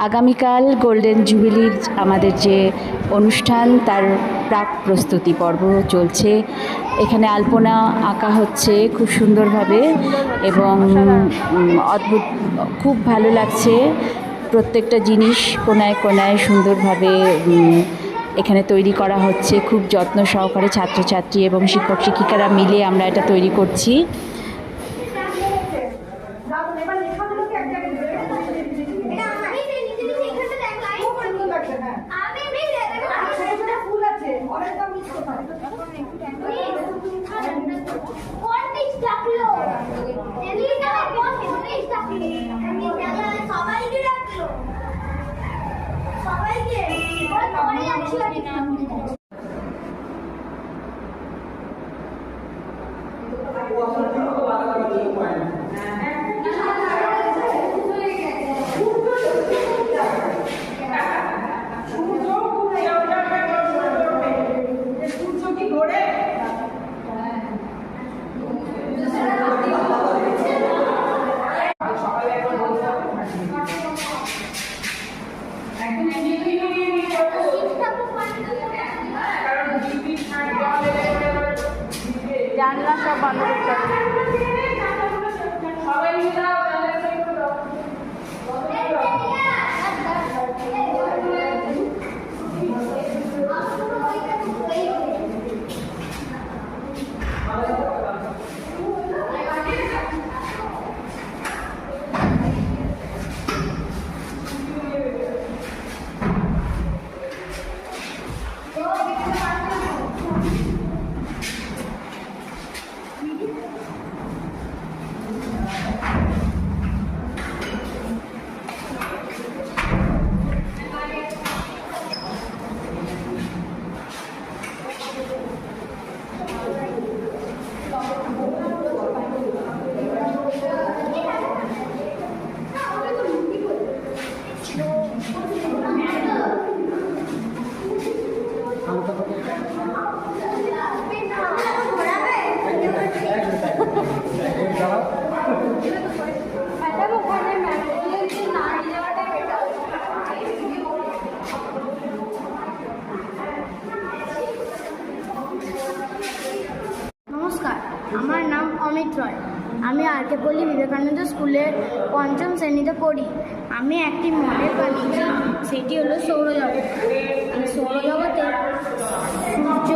আগামীকাল গোল্ডেন জুবিলির আমাদের যে অনুষ্ঠান তার প্রাক প্রস্তুতি পর্ব চলছে। এখানে আলপনা আঁকা হচ্ছে খুব সুন্দরভাবে এবং অদ্ভুত, খুব ভালো লাগছে। প্রত্যেকটা জিনিস কোনায় কোনায় সুন্দরভাবে এখানে তৈরি করা হচ্ছে। খুব যত্ন সহকারে ছাত্রছাত্রী এবং শিক্ষক শিক্ষিকারা মিলে আমরা এটা তৈরি করছি। জানলা সব বন্ধ করতে হবে। নমস্কার, আমার নাম অমিত রয়। আমি আরকেপল্লী বিবেকানন্দ স্কুলের পঞ্চম শ্রেণীতে পড়ি। আমি একটি মডেল বানিয়েছি, সেটি হলো সৌরজগৎ। সৌরজগতে সূর্য,